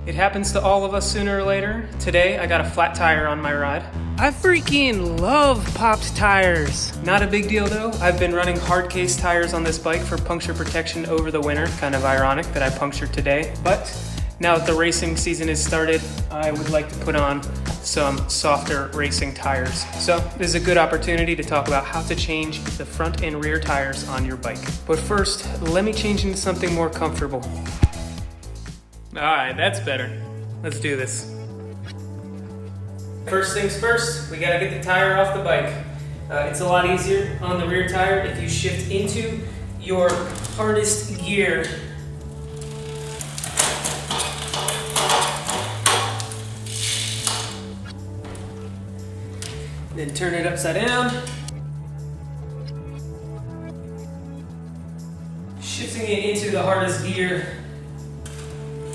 It happens to all of us sooner or later. Today, I got a flat tire on my ride. I freaking love popped tires. Not a big deal though. I've been running hard case tires on this bike for puncture protection over the winter. Kind of ironic that I punctured today. But now that the racing season is started, I would like to put on some softer racing tires. So this is a good opportunity to talk about how to change the front and rear tires on your bike. But first, let me change into something more comfortable. All right, that's better. Let's do this. First things first, we gotta get the tire off the bike. It's a lot easier on the rear tire if you shift into your hardest gear. Then turn it upside down. Shifting it into the hardest gear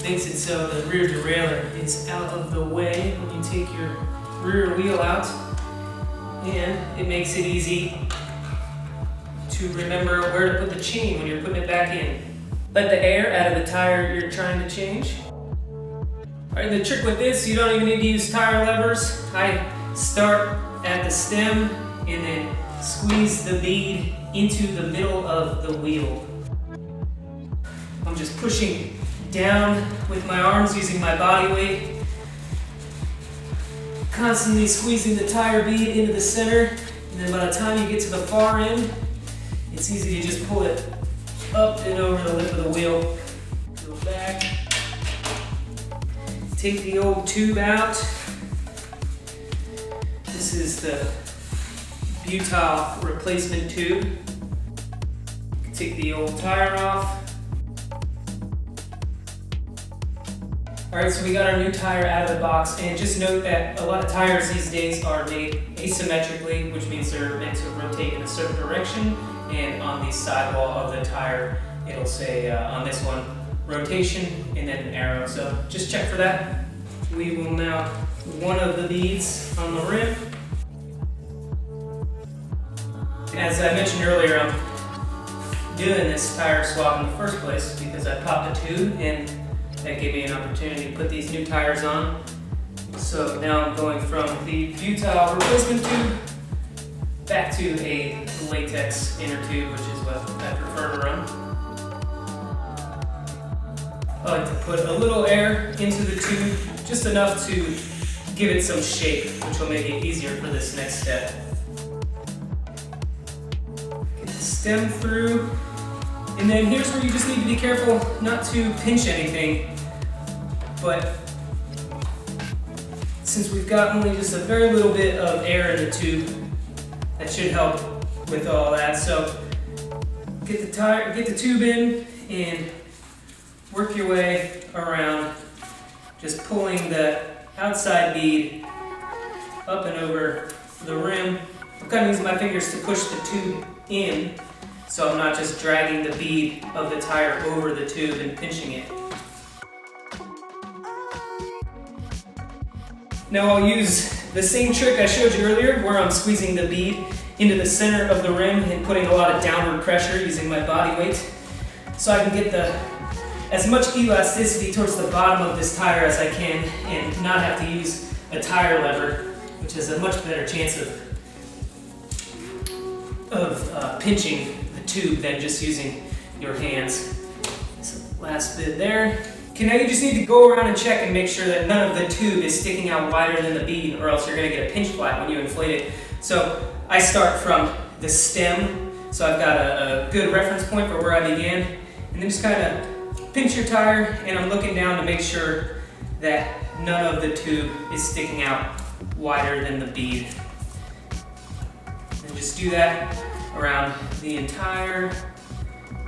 makes it so the rear derailleur is out of the way when you take your rear wheel out, and it makes it easy to remember where to put the chain when you're putting it back in. Let the air out of the tire you're trying to change. Alright, the trick with this, you don't even need to use tire levers. I start at the stem and then squeeze the bead into the middle of the wheel. I'm just pushing down with my arms using my body weight, constantly squeezing the tire bead into the center, and then by the time you get to the far end, it's easy to just pull it up and over the lip of the wheel. Go back, take the old tube out. This is the butyl replacement tube. Take the old tire off. Alright, so we got our new tire out of the box, and just note that a lot of tires these days are made asymmetrically, which means they're meant to rotate in a certain direction, and on the sidewall of the tire, it'll say on this one, rotation, and then an arrow. So just check for that. We will now one of the beads on the rim. As I mentioned earlier, I'm doing this tire swap in the first place because I popped a tube, and that gave me an opportunity to put these new tires on. So now I'm going from the butyl replacement tube back to a latex inner tube, which is what I prefer to run. I like to put a little air into the tube, just enough to give it some shape, which will make it easier for this next step. Get the stem through. And then here's where you just need to be careful not to pinch anything, but since we've got only just a very little bit of air in the tube, that should help with all that. So get the tube in and work your way around, just pulling the outside bead up and over the rim. I'm kind of using my fingers to push the tube in, so I'm not just dragging the bead of the tire over the tube and pinching it. Now I'll use the same trick I showed you earlier, where I'm squeezing the bead into the center of the rim and putting a lot of downward pressure using my body weight, so I can get as much elasticity towards the bottom of this tire as I can and not have to use a tire lever, which has a much better chance of pinching the tube than just using your hands. So last bit there. Okay, now you just need to go around and check and make sure that none of the tube is sticking out wider than the bead, or else you're going to get a pinch flat when you inflate it. So I start from the stem, so I've got a good reference point for where I began, and then just kind of pinch your tire, and I'm looking down to make sure that none of the tube is sticking out wider than the bead. And just do that around the entire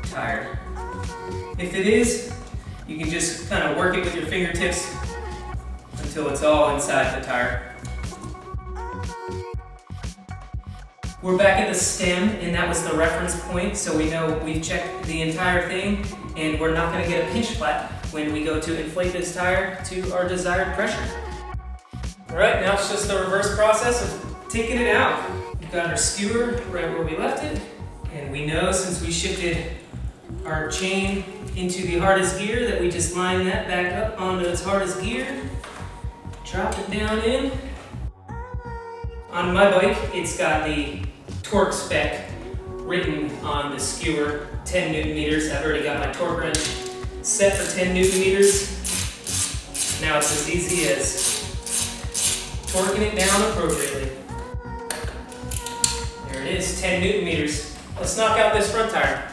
tire. If it is, you can just kind of work it with your fingertips until it's all inside the tire. We're back at the stem, and that was the reference point, so we know we've checked the entire thing, and we're not going to get a pinch flat when we go to inflate this tire to our desired pressure. Alright, now it's just the reverse process of taking it out. We've got our skewer right where we left it, and we know since we shifted our chain into the hardest gear that we just lined that back up onto its hardest gear. Drop it down in. On my bike, it's got the torque spec written on the skewer, 10 Newton meters. I've already got my torque wrench set for 10 Newton meters. Now it's as easy as torquing it down appropriately. There it is, 10 Newton meters. Let's knock out this front tire.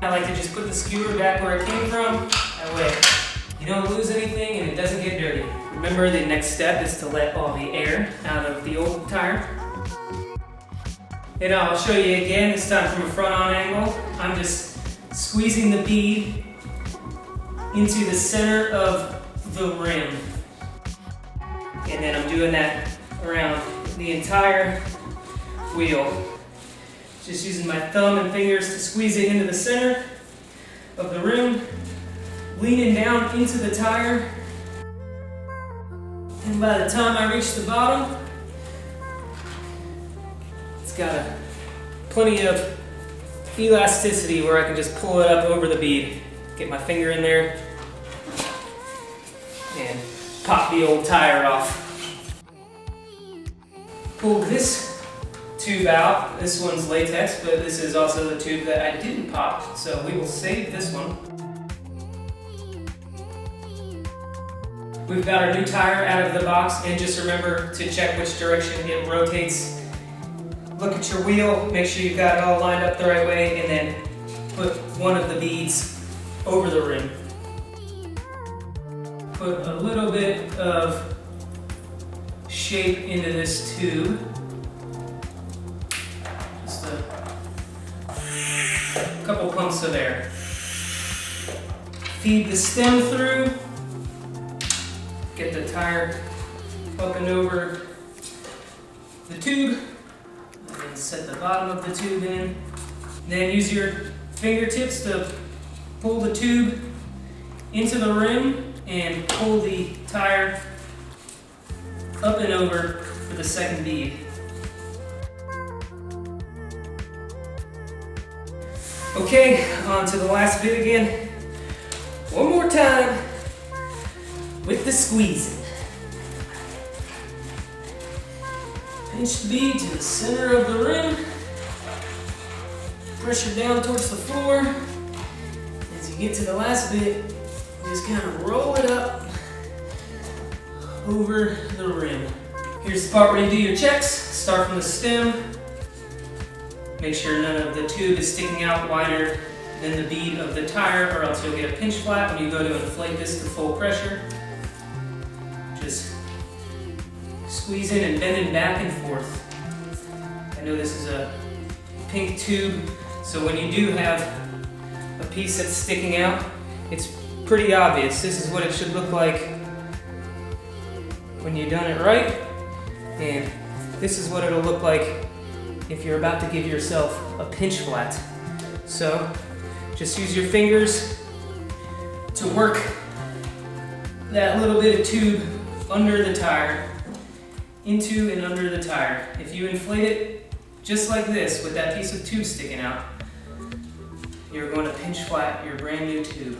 I like to just put the skewer back where it came from. That way you don't lose anything and it doesn't get dirty. Remember, the next step is to let all the air out of the old tire. And I'll show you again, this time from a front-on angle. I'm just squeezing the bead into the center of the rim. And then I'm doing that around the entire wheel. Just using my thumb and fingers to squeeze it into the center of the rim, leaning down into the tire. And by the time I reach the bottom, it's got plenty of elasticity where I can just pull it up over the bead. Get my finger in there and pop the old tire off. Pull this tube out. This one's latex, but this is also the tube that I didn't pop, so we will save this one. We've got our new tire out of the box, and just remember to check which direction it rotates. Look at your wheel, make sure you've got it all lined up the right way, and then put one of the beads over the rim. Put a little bit of shape into this tube. Just a couple pumps of air. Feed the stem through. Get the tire up and over the tube. And then set the bottom of the tube in. Then use your fingertips to pull the tube into the rim and pull the tire up and over for the second bead. Okay, on to the last bit again. One more time with the squeezing. Pinch the bead to the center of the rim. Pressure down towards the floor. As you get to the last bit, just kind of roll it up over the rim. Here's the part where you do your checks. Start from the stem. Make sure none of the tube is sticking out wider than the bead of the tire, or else you'll get a pinch flat when you go to inflate this to full pressure. Just squeezing and bending back and forth. I know this is a pink tube, so when you do have a piece that's sticking out, it's pretty obvious. This is what it should look like when you've done it right, and this is what it'll look like if you're about to give yourself a pinch flat. So just use your fingers to work that little bit of tube under the tire, into and under the tire. If you inflate it just like this with that piece of tube sticking out, you're going to pinch flat your brand new tube.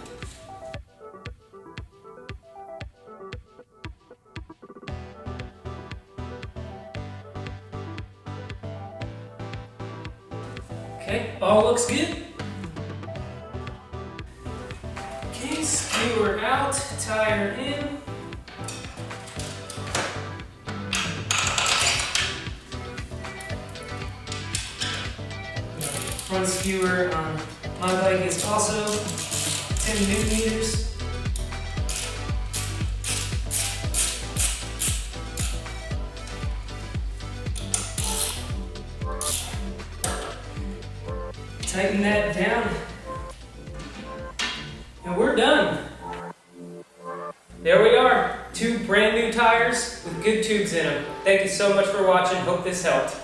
Okay, all looks good. Okay, skewer out, tire in. Front skewer on my bike is also 10 Newton meters. Tighten that down, and we're done. There we are, 2 brand new tires with good tubes in them. Thank you so much for watching, hope this helped.